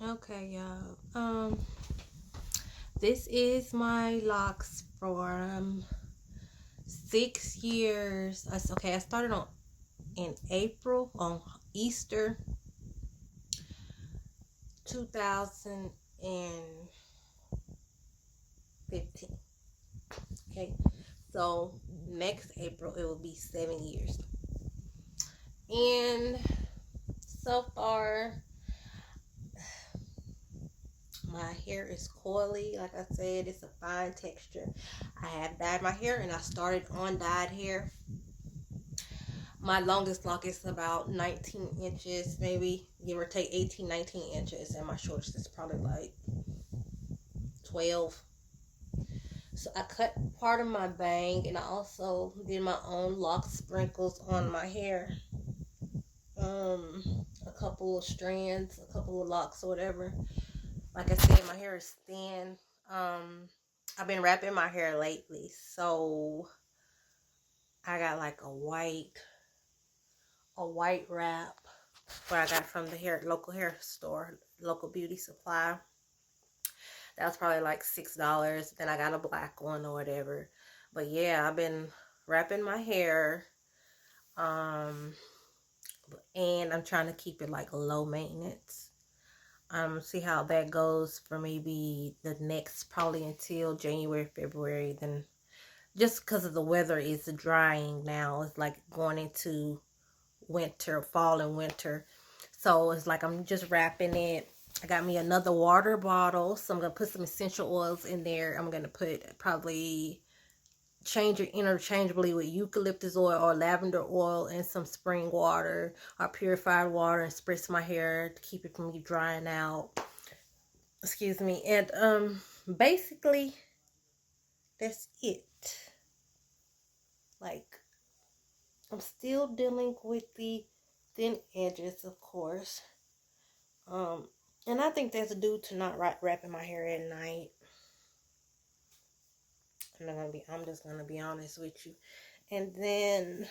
Okay, y'all. This is my locks from 6 years. Okay, I started on in April on Easter 2015. Okay, so next April it will be 7 years, and so far my hair is coily. Like I said, it's a fine texture. I have dyed my hair, and I started on dyed hair. My longest lock is about 19 inches, maybe give or take 18, 19 inches, and my shortest is probably like 12. So I cut part of my bang, and I also did my own lock sprinkles on my hair. A couple of strands, a couple of locks or whatever. Like I said, my hair is thin. I've been wrapping my hair lately, so I got like a white wrap where I got from the local hair store, local beauty supply. That was probably like $6. Then I got a black one or whatever. But yeah, I've been wrapping my hair. Um, and I'm trying to keep it like low maintenance. See how that goes for maybe the next, probably until January, February. Then just because of the weather is drying now, it's like going into winter, fall and winter. So it's like I'm just wrapping it. I got me another water bottle, so I'm gonna put some essential oils in there. I'm gonna put probably change it interchangeably with eucalyptus oil or lavender oil and some spring water or purified water, and spritz my hair to keep it from drying out. Excuse me. And basically that's it. Like, I'm still dealing with the thin edges, of course. Um, and I think that's due to not wrapping my hair at night. I'm just gonna be honest with you. And then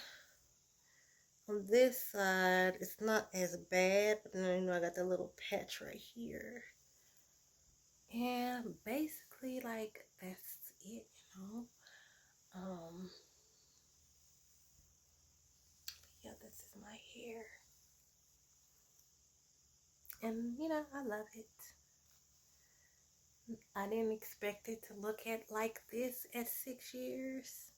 on this side, it's not as bad, but then I got that little patch right here. And basically, like, that's it. Um, yeah, this is my hair, and I love it. I didn't expect it to look at like this at 6 years,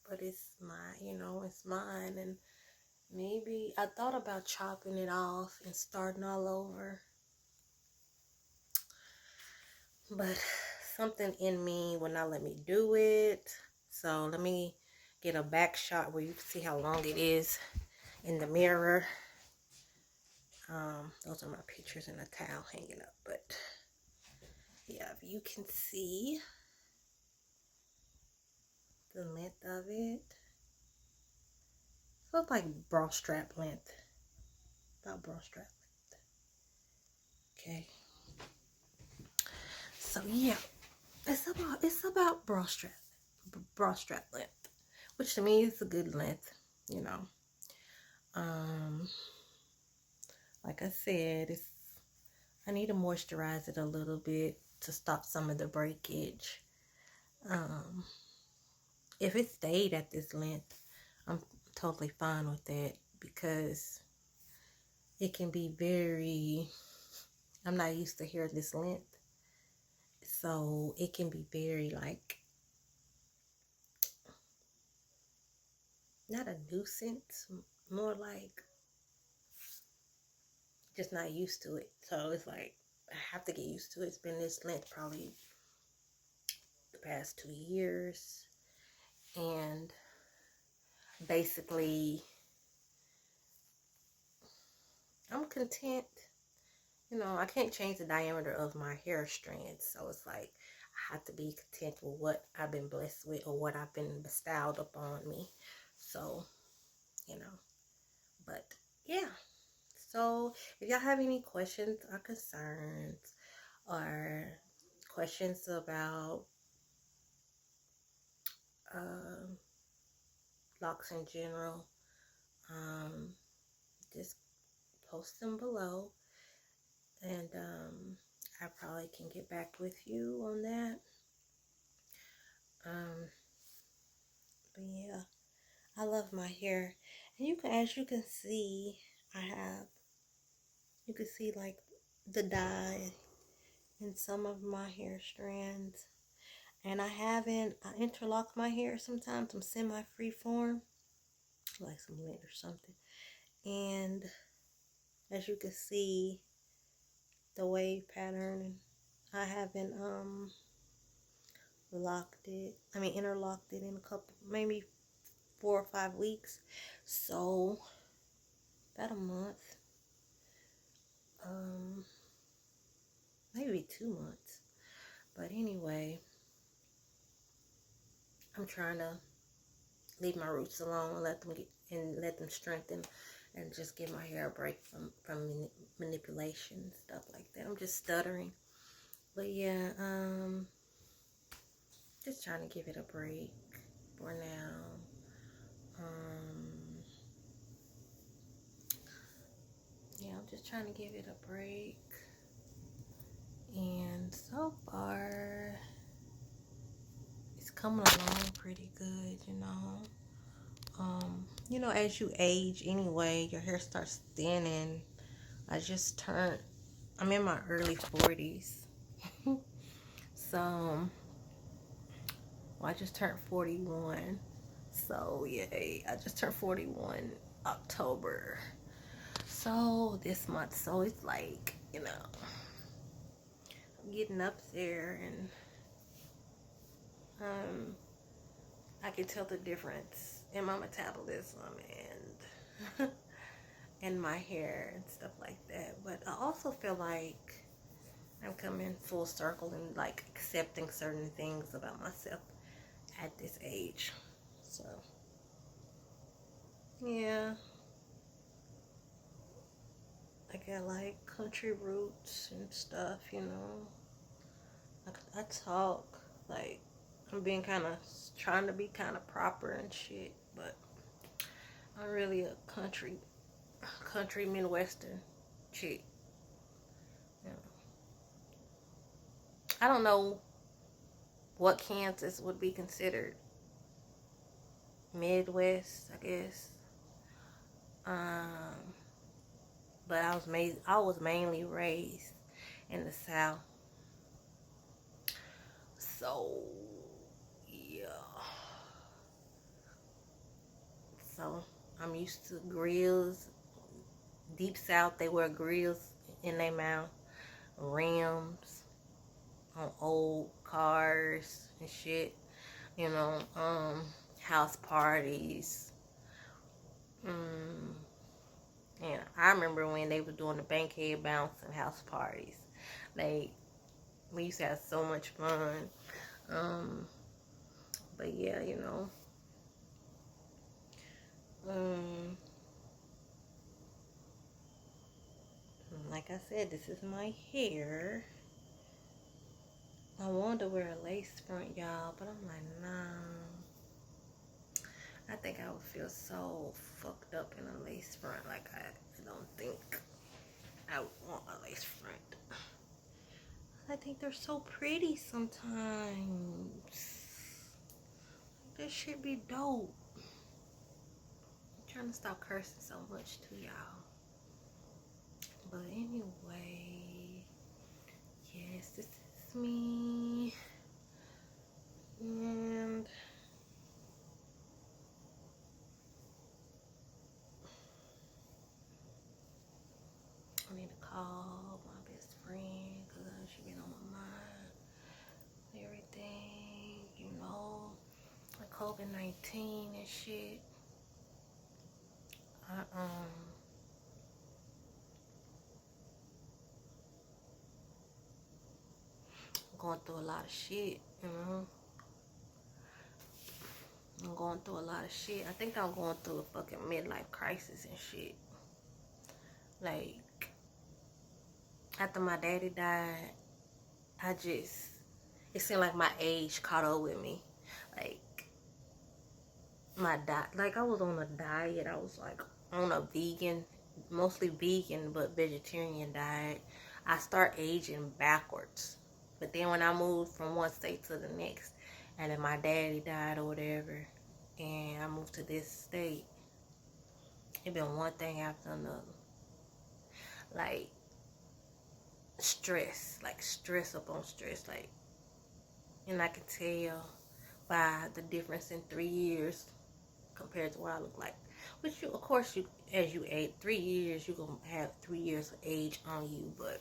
but it's it's mine. And maybe I thought about chopping it off and starting all over, but something in me would not let me do it. So let me get a back shot where you can see how long it is in the mirror. Those are my pictures in a towel hanging up, but yeah, if you can see the length of it. So it's like bra strap length. About bra strap length. Okay. So yeah, it's about bra strap length, which to me is a good length, you know. Um, like I said, I need to moisturize it a little bit to stop some of the breakage. Um, if it stayed at this length, I'm totally fine with that, because it can be I'm not used to hair this length. So it can be very, like, not a nuisance, more like just not used to it. So it's like I have to get used to it. It's been this length probably the past 2 years. And basically, I'm content. I can't change the diameter of my hair strands. So it's like I have to be content with what I've been blessed with or what I've been bestowed upon me. So, but yeah. So if y'all have any questions or concerns or questions about um, locks in general, just post them below. And I probably can get back with you on that. But yeah, I love my hair. And as you can see, you can see like the dye in some of my hair strands. And I interlock my hair sometimes. I'm semi-free form, like some lint or something. And as you can see, the wave pattern, I haven't interlocked it in a couple, maybe 4 or 5 weeks. So about a month, maybe 2 months. But anyway, I'm trying to leave my roots alone and let them strengthen, and just give my hair a break from manipulation, stuff like that. I'm just stuttering. But yeah, just trying to give it a break for now. Yeah, I'm just trying to give it a break. And so far, it's coming along pretty good, you know. As you age anyway, your hair starts thinning. I'm in my early 40s. So, I just turned 41. So, yay. I just turned 41 October. So, this month. So, it's like, I'm getting up there, and I can tell the difference in my metabolism and and my hair and stuff like that. But I also feel like I'm coming full circle and like accepting certain things about myself at this age. So yeah, I got like country roots and stuff, I talk like I'm being trying to be kind of proper and shit, but I'm really a country Midwestern chick. You know. I don't know what Kansas would be considered Midwest, I guess. But I was mainly raised in the South. So yeah. So I'm used to grills. Deep South, they wear grills in their mouth, rims on old cars and shit. House parties. Yeah, I remember when they were doing the Bankhead Bounce and house parties. We used to have so much fun. But yeah, like I said, this is my hair. I wanted to wear a lace front, y'all, but I'm like, nah. I think I would feel so fucked up in a lace front. Like, I don't think I would want a lace front. I think they're so pretty sometimes. This should be dope. I'm trying to stop cursing so much too, y'all. But anyway, yes, this is me. And I need to call my best friend because she been on my mind. Everything, like COVID-19 and shit. I'm going through a lot of shit, I'm going through a lot of shit. I think I'm going through a fucking midlife crisis and shit. Like, after my daddy died, it seemed like my age caught up with me. Like, I was on a diet. I was like on a mostly vegan, but vegetarian diet. I start aging backwards. But then when I moved from one state to the next, and then my daddy died or whatever, and I moved to this state, it been one thing after another. Like stress upon stress, and I can tell by the difference in 3 years compared to what I look like. Which of course, as you age, 3 years, you're gonna have 3 years of age on you, but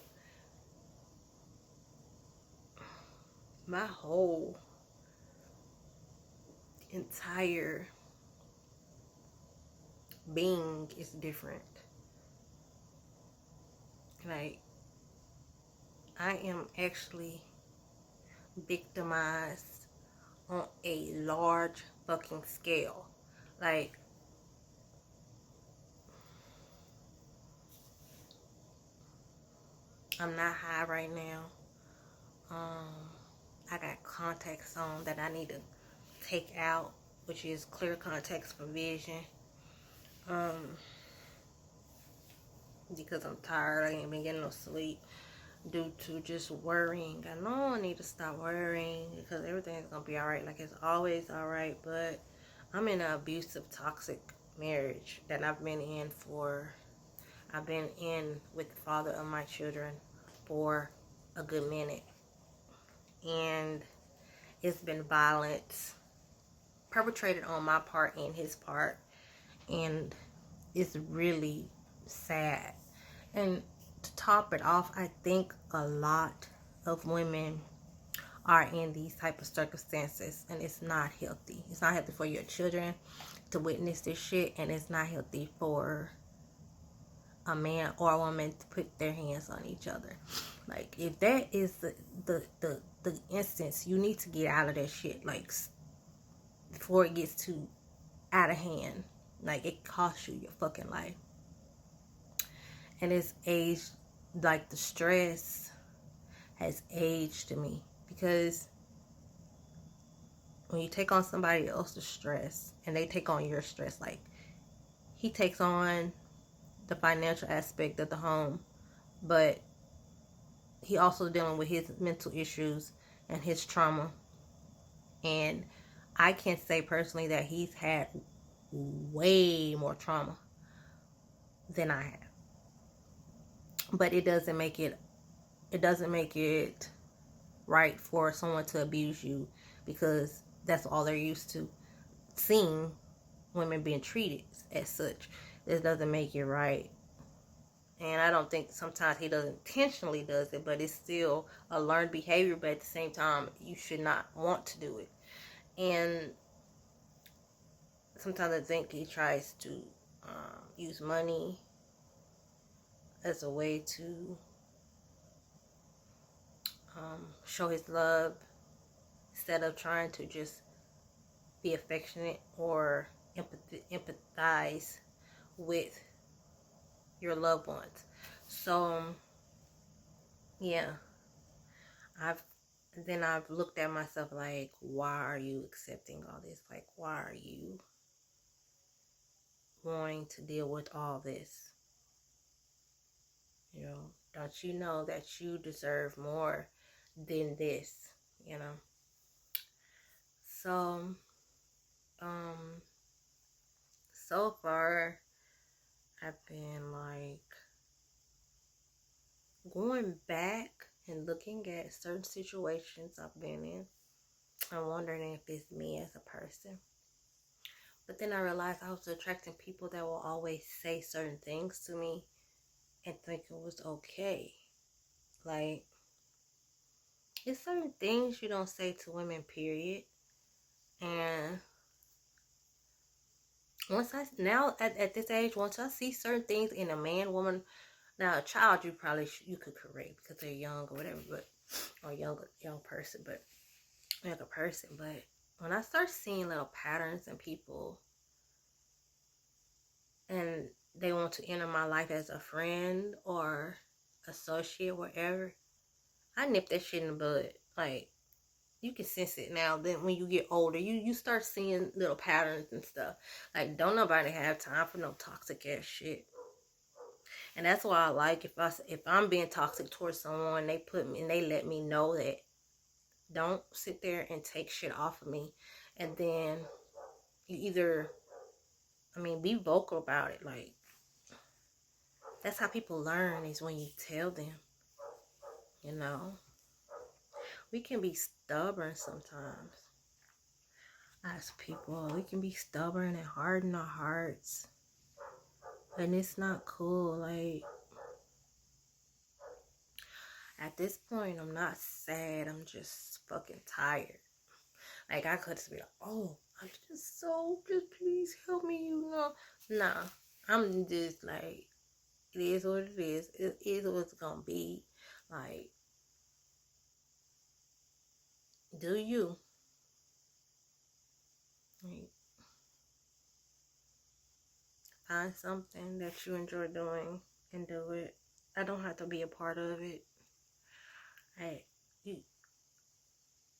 my whole entire being is different. Like, I am actually victimized on a large fucking scale. Like, I'm not high right now. I got contacts on that I need to take out, which is clear contacts for vision. Because I'm tired. I ain't been getting no sleep due to just worrying. I know I need to stop worrying because everything's gonna be alright. Like, it's always alright, but I'm in an abusive, toxic marriage that I've been in with the father of my children for a good minute. And it's been violence perpetrated on my part and his part. And it's really sad. And to top it off, I think a lot of women are in these type of circumstances, and it's not healthy. It's not healthy for your children to witness this shit, and it's not healthy for a man or a woman to put their hands on each other. Like, if that is the instance, you need to get out of that shit, like, before it gets too out of hand. Like, it costs you your fucking life. And it's aged, like, the stress has aged me, because when you take on somebody else's stress and they take on your stress, like, he takes on the financial aspect of the home, but he also dealing with his mental issues and his trauma. And I can say personally that he's had way more trauma than I have. But it doesn't make it right for someone to abuse you, because that's all they're used to seeing women being treated as such. This doesn't make it right. And I don't think sometimes he doesn't intentionally does it, but it's still a learned behavior. But at the same time, you should not want to do it. And sometimes I think he tries to use money as a way to show his love, instead of trying to just be affectionate or empathize with your loved ones. So yeah, I've looked at myself like, why are you accepting all this? Like, why are you wanting to deal with all this? You know, don't you know that you deserve more than this? You know. So so far I've been like going back and looking at certain situations I've been in. I'm wondering if it's me as a person. But then I realized I was attracting people that will always say certain things to me and think it was okay. Like, it's certain things you don't say to women, period. And at this age, once I see certain things in a man, woman, now a child, you could correct because they're young or whatever, or young person, but younger person. But when I start seeing little patterns in people, and they want to enter my life as a friend or associate, whatever, I nip that shit in the bud. Like, you can sense it now. Then when you get older, you start seeing little patterns and stuff. Like, don't nobody have time for no toxic ass shit. And that's why I like, if I'm being toxic towards someone, they put me and they let me know that, don't sit there and take shit off of me. And then you either, I mean, be vocal about it. Like, that's how people learn, is when you tell them, you know. We can be stubborn sometimes as people. We can be stubborn and harden our hearts. And it's not cool. Like, at this point, I'm not sad. I'm just fucking tired. Like, I could just be like, oh, I'm just please help me, you know. Nah, I'm just like, it is what it is. It is what it's gonna be. Like, do you? Like, find something that you enjoy doing and do it. I don't have to be a part of it. Hey, you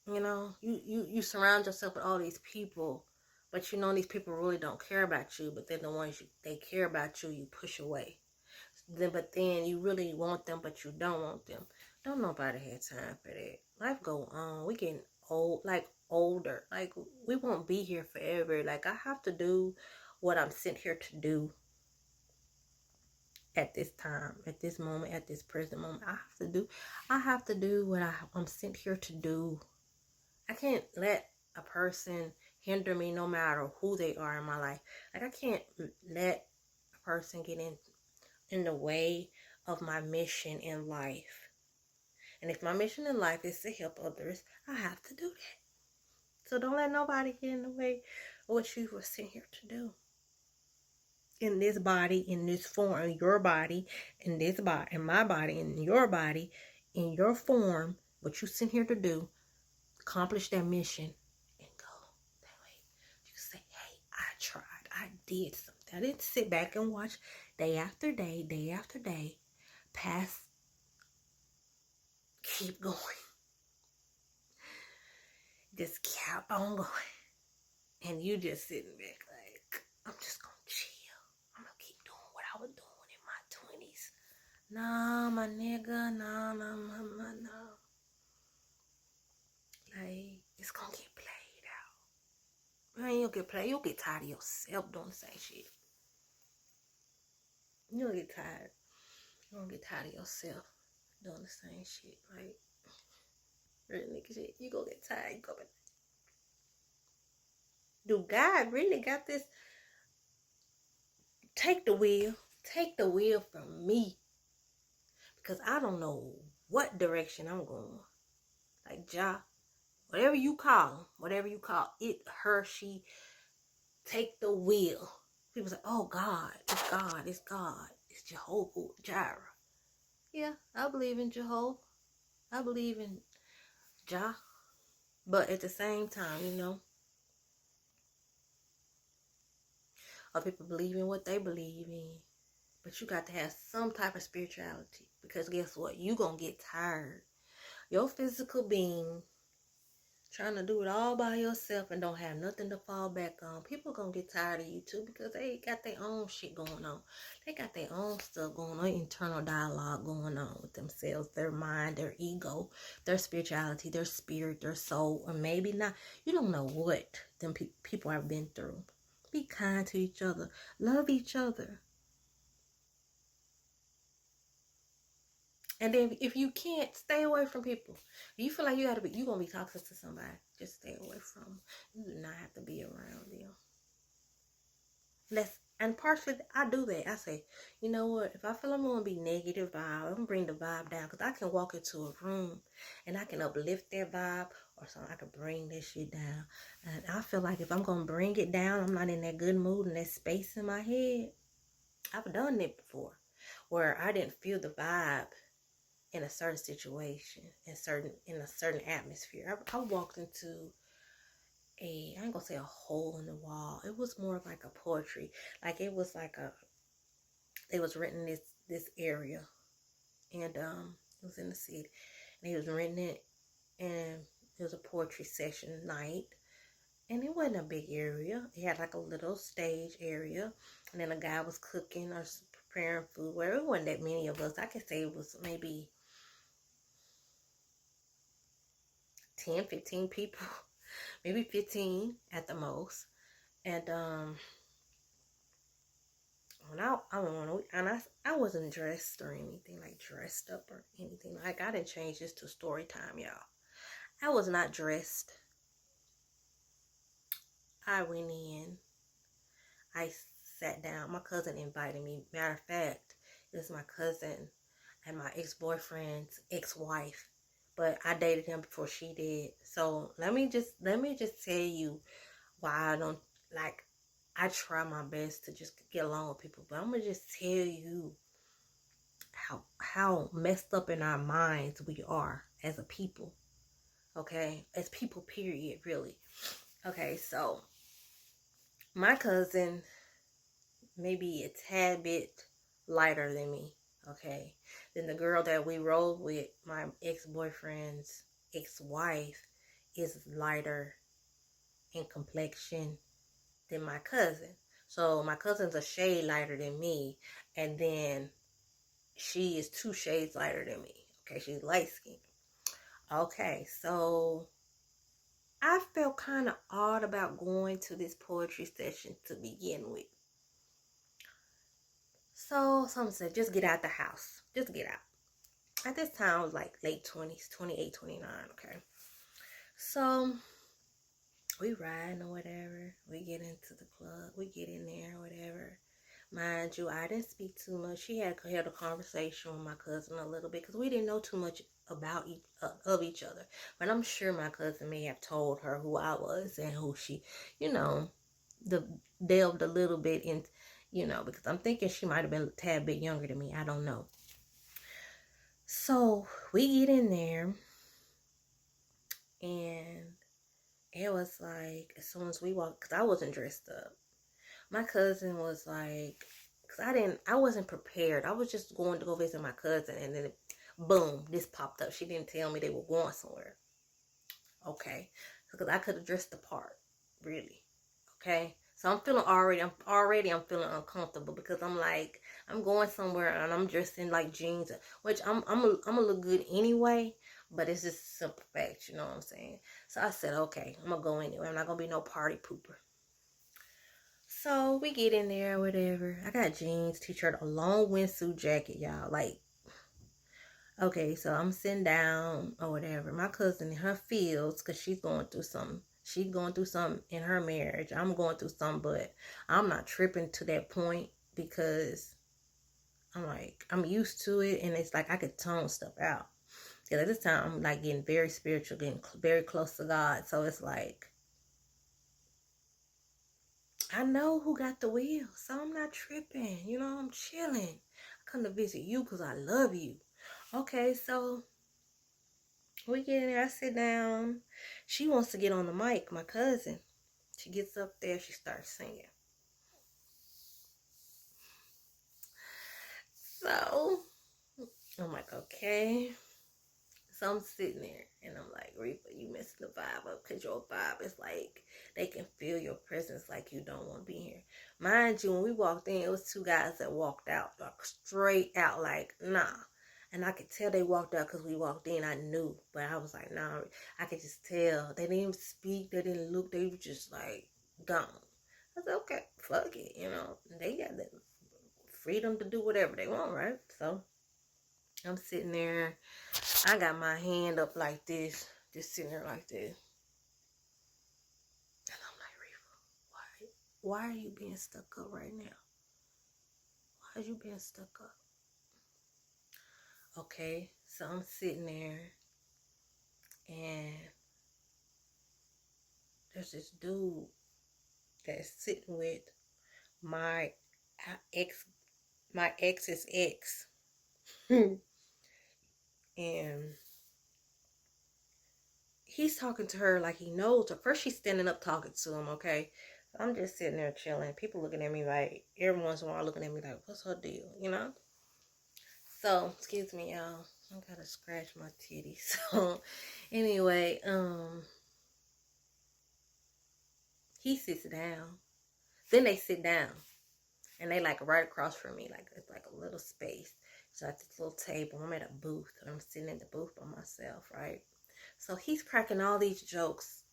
know, you surround yourself with all these people, but you know these people really don't care about you. But then the ones they care about you, you push away. But then you really want them, but you don't want them. Don't nobody have time for that. Life go on. We getting old, like older. Like, we won't be here forever. Like, I have to do what I'm sent here to do at this time, at this moment, at this present moment. I have to do what I'm sent here to do. I can't let a person hinder me, no matter who they are in my life. Like, I can't let a person get in the way of my mission in life. And if my mission in life is to help others, I have to do that. So don't let nobody get in the way of what you were sent here to do. In this body, in this form, your body, in this body, in my body, in your form, what you sent here to do, accomplish that mission and go. That way you say, hey, I tried. I did something. I didn't sit back and watch day after day, day after day, pass, keep going. Just kept on going. And you just sitting back like, I'm just going to chill. I'm going to keep doing what I was doing in my 20s. Nah, my nigga. Nah. Like, it's going to get played out. Man, you'll get played. You'll get tired of yourself doing the same shit. You'll get tired. You're going to get tired of yourself doing the same shit. Like, real nigga shit. You gonna get tired. You go back. Do God really got this? Take the wheel. Take the wheel from me. Because I don't know what direction I'm going. Like, Jah, whatever you call it, her, she, take the wheel. People say, oh, God, it's Jehovah Jireh. Yeah, I believe in Jehovah. I believe in Jah. But at the same time, you know, other people believe in what they believe in. But you got to have some type of spirituality. Because guess what? You going to get tired. Your physical being trying to do it all by yourself and don't have nothing to fall back on. People going to get tired of you too, because they got their own shit going on. They got their own stuff going on. Internal dialogue going on with themselves. Their mind, their ego, their spirituality, their spirit, their soul. Or maybe not. You don't know what them people have been through. Be kind to each other. Love each other. And then if you can't, stay away from people. If you feel like you're going to be toxic to somebody, just stay away from them. You do not have to be around them. And partially, I do that. I say, you know what? If I feel I'm going to be negative vibe, I'm going to bring the vibe down. Because I can walk into a room and I can uplift their vibe, or something. I can bring this shit down. And I feel like if I'm going to bring it down, I'm not in that good mood and that space in my head. I've done it before, where I didn't feel the vibe in a certain situation, in a certain atmosphere. I walked into I ain't gonna say a hole in the wall. It was more of like a poetry. Like, it was like they was written this area, and it was in the city, and he was written it, and it was a poetry session night, and it wasn't a big area. It had like a little stage area, and then a guy was cooking or preparing food. Where it wasn't that many of us. I could say it was maybe 10, 15 people, maybe 15 at the most. And when I wasn't dressed or anything, like dressed up or anything. Like, I didn't change this to story time, y'all. I was not dressed. I went in. I sat down. My cousin invited me. Matter of fact, it was my cousin and my ex-boyfriend's ex-wife. But I dated him before she did. So let me just tell you why I don't, like, I try my best to just get along with people, but I'm gonna just tell you how messed up in our minds we are as a people. Okay, as people, period, really. Okay, so my cousin, maybe a tad bit lighter than me. Okay, then the girl that we rode with, my ex-boyfriend's ex-wife, is lighter in complexion than my cousin. So my cousin's a shade lighter than me, and then she is 2 shades lighter than me. Okay, she's light skinned. Okay, so I felt kind of odd about going to this poetry session to begin with. So someone said, just get out the house. Just get out. At this time, I was like late 20s, 28, 29, okay? So we riding or whatever. We get into the club. We get in there or whatever. Mind you, I didn't speak too much. She had a conversation with my cousin a little bit because we didn't know too much about of each other. But I'm sure my cousin may have told her who I was and who she, delved a little bit in, because I'm thinking she might have been a tad bit younger than me. I don't know. So we get in there, and it was like, as soon as we walked, because I wasn't dressed up, my cousin was like, because I wasn't prepared. I was just going to go visit my cousin, and then boom, this popped up. She didn't tell me they were going somewhere. Okay, because I could have dressed the part, really. Okay, so I'm feeling uncomfortable because I'm like, I'm going somewhere and I'm dressed in like jeans, which I'm gonna look good anyway, but it's just a simple fact, you know what I'm saying? So I said, okay, I'm gonna go anyway. I'm not gonna be no party pooper. So we get in there, whatever. I got jeans, t-shirt, a long windsuit jacket, y'all. Like, okay, so I'm sitting down or whatever. My cousin in her fields, because she's going through something. She's going through something in her marriage. I'm going through something, but I'm not tripping to that point because I'm like, I'm used to it, and it's like I could tone stuff out. Because at this time, I'm like getting very spiritual, getting very close to God. So it's like, I know who got the wheel, so I'm not tripping. I'm chilling. I come to visit you because I love you. Okay, so we get in there, I sit down. She wants to get on the mic, my cousin. She gets up there, she starts singing. So, I'm like, okay. So I'm sitting there, and I'm like, Reaper, you messing the vibe up, because your vibe is like, they can feel your presence like you don't want to be here. Mind you, when we walked in, it was 2 guys that walked out, like straight out, like, nah. And I could tell they walked out because we walked in. I knew, but I was like, nah. I could just tell. They didn't even speak. They didn't look. They were just like gone. I said, okay, fuck it. They got the freedom to do whatever they want, right? So I'm sitting there. I got my hand up like this, just sitting there like this. And I'm like, Reaper, why are you being stuck up right now? Why are you being stuck up? Okay, so I'm sitting there, and there's this dude that's sitting with my ex's ex. And he's talking to her like he knows her. First, she's standing up talking to him, okay? I'm just sitting there chilling. People looking at me like, every once in a while looking at me like, what's her deal, So, excuse me, y'all. I gotta scratch my titty. So, anyway, he sits down. Then they sit down. And they like right across from me, like it's like a little space. So at this little table, I'm at a booth. I'm sitting in the booth by myself, right? So he's cracking all these jokes.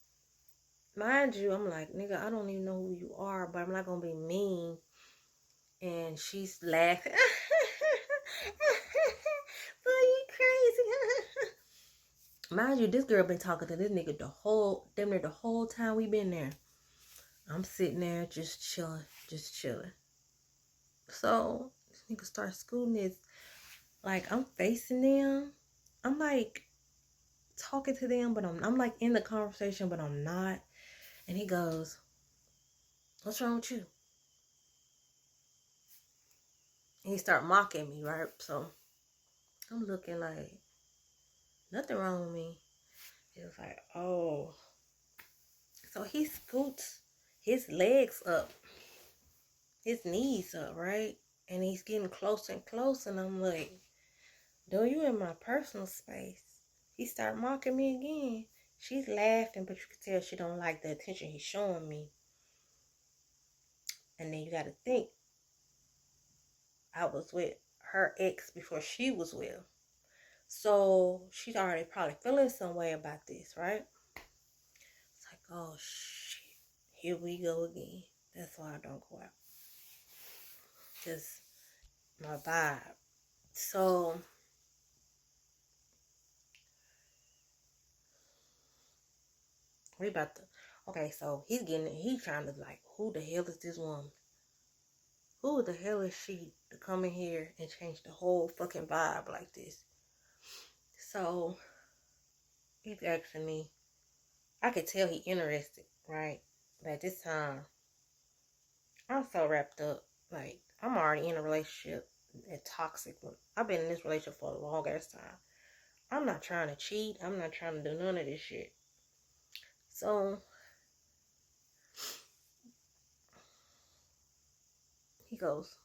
Mind you, I'm like, nigga, I don't even know who you are, but I'm not gonna be mean. And she's laughing. Boy, you crazy. Mind you, this girl been talking to this nigga damn near the whole time we been there. I'm sitting there just chilling. So this nigga starts scooting this. Like, I'm facing them. I'm like talking to them, but I'm like in the conversation, but I'm not. And he goes, "What's wrong with you?" And he start mocking me, right? So I'm looking like, nothing wrong with me. He was like, oh. So he scoots his legs up, his knees up, right? And he's getting closer and closer. And I'm like, dude, you in my personal space. He started mocking me again. She's laughing, but you can tell she don't like the attention he's showing me. And then you got to think, I was with her ex before she was with. So she's already probably feeling some way about this, right? It's like, oh shit, here we go again. That's why I don't go out. Just my vibe. So we about to, okay, so he's trying to like, who the hell is this woman? Who the hell is she to come in here and change the whole fucking vibe like this? So he's asking me. I could tell he interested, right? But at this time, I'm so wrapped up. Like, I'm already in a relationship, a toxic one. I've been in this relationship for a long ass time. I'm not trying to cheat. I'm not trying to do none of this shit. So she goes,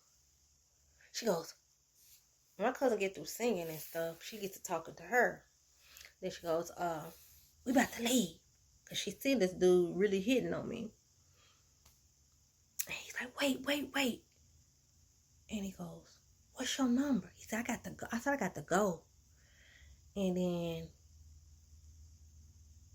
my cousin get through singing and stuff. She gets to talking to her. Then she goes, we about to leave. Cause she see this dude really hitting on me. And he's like, wait. And he goes, what's your number? He said, I got to go. I said, I got to go. And then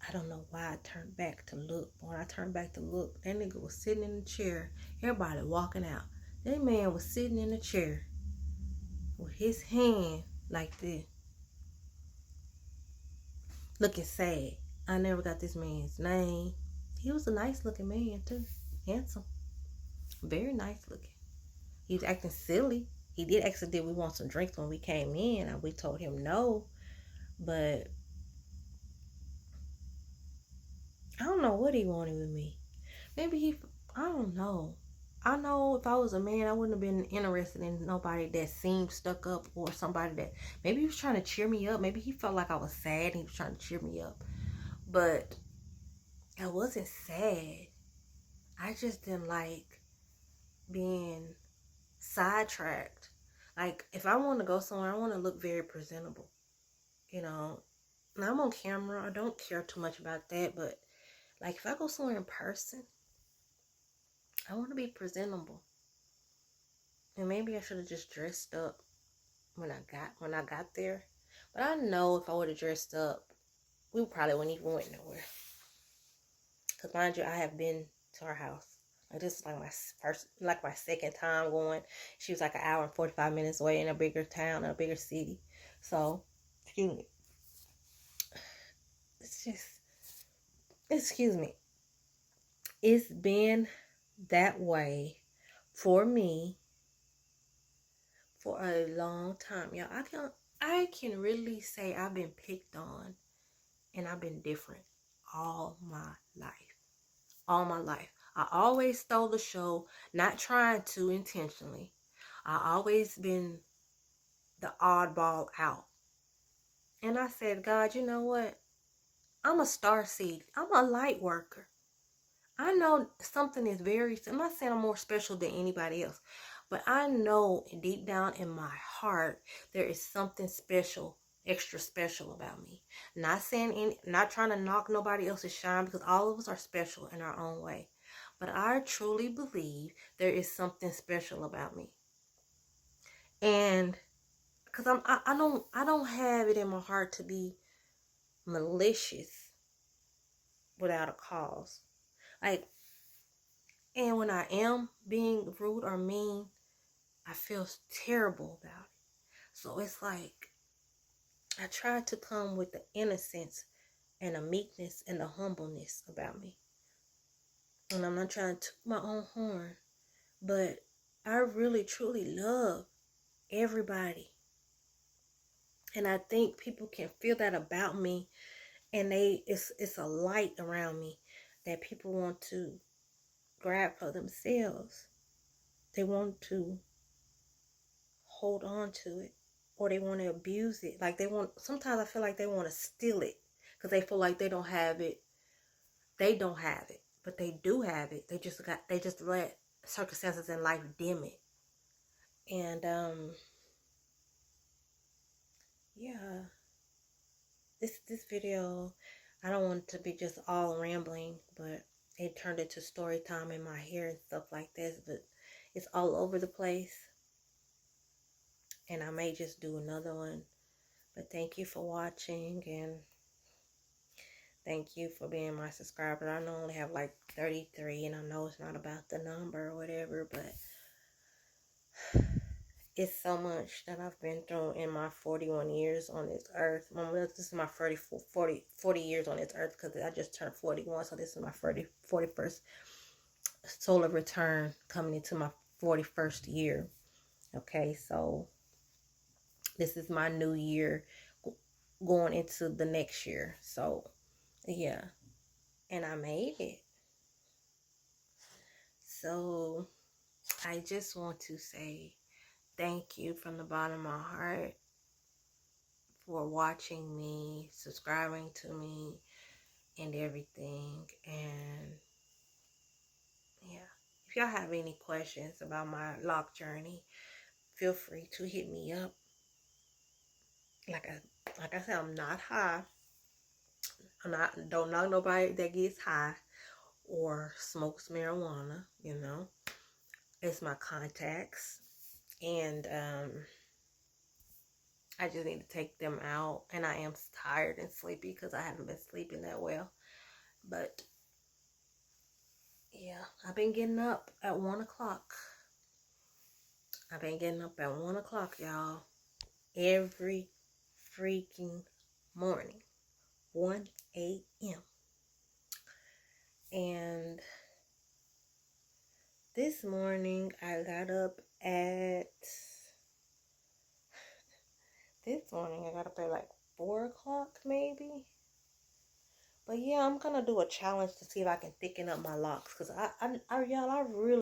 I don't know why I turned back to look. But when I turned back to look, that nigga was sitting in the chair. Everybody walking out. That man was sitting in the chair with his hand like this, looking sad. I never got this man's name. He was a nice looking man too. Handsome. Very nice looking. He was acting silly. He did ask, did we want some drinks when we came in? And we told him no. But I don't know what he wanted with me. Maybe I don't know. I know if I was a man, I wouldn't have been interested in nobody that seemed stuck up, or somebody that, maybe he was trying to cheer me up. Maybe he felt like I was sad and he was trying to cheer me up. But I wasn't sad. I just didn't like being sidetracked. Like, if I want to go somewhere, I want to look very presentable. You know, now I'm on camera. I don't care too much about that. But like, if I go somewhere in person, I want to be presentable. And maybe I should have just dressed up when I got there. But I know if I would have dressed up, we probably wouldn't even went nowhere. Cause mind you, I have been to her house. Like, this is like my second time going. She was like an hour and 45 minutes away in a bigger town, in a bigger city. So, excuse me. It's been that way for me for a long time. Y'all, I can really say I've been picked on and I've been different all my life. All my life. I always stole the show, not trying to intentionally. I always been the oddball out. And I said, God, you know what? I'm a starseed. I'm a light worker. I know something is I'm not saying I'm more special than anybody else, but I know deep down in my heart, there is something special, extra special about me. Not trying to knock nobody else's shine, because all of us are special in our own way. But I truly believe there is something special about me. And because I don't have it in my heart to be malicious without a cause. Like, and when I am being rude or mean, I feel terrible about it. So it's like I try to come with the innocence and a meekness and a humbleness about me. And I'm not trying to toot my own horn, but I really truly love everybody. And I think people can feel that about me, and it's a light around me that people want to grab for themselves. They want to hold on to it, or they want to abuse it. Like sometimes I feel like they want to steal it because they feel like they don't have it. They don't have it, but they do have it. They just let circumstances in life dim it. And yeah, this video, I don't want it to be just all rambling, but it turned into story time in my hair and stuff like this, but it's all over the place. And I may just do another one. But thank you for watching, and thank you for being my subscriber. I know I only have like 33, and I know it's not about the number or whatever, but it's so much that I've been through in my 41 years on this earth. This is my 40 years on this earth, because I just turned 41, so this is my 41st solar return, coming into my 41st year. Okay, so this is my new year going into the next year. So yeah, and I made it. So I just want to say thank you from the bottom of my heart for watching me, subscribing to me, and everything. And yeah, if y'all have any questions about my lock journey, feel free to hit me up. Like I said, I'm not high. Don't knock nobody that gets high or smokes marijuana, you know. It's my contacts. And I just need to take them out. And I am tired and sleepy because I haven't been sleeping that well. But yeah, I've been getting up at 1 o'clock. I've been getting up at 1 o'clock, y'all. Every freaking morning. 1 a.m. And this morning I got up at... This morning I got up at like 4 o'clock maybe. But yeah, I'm gonna do a challenge to see if I can thicken up my locks, because y'all, I really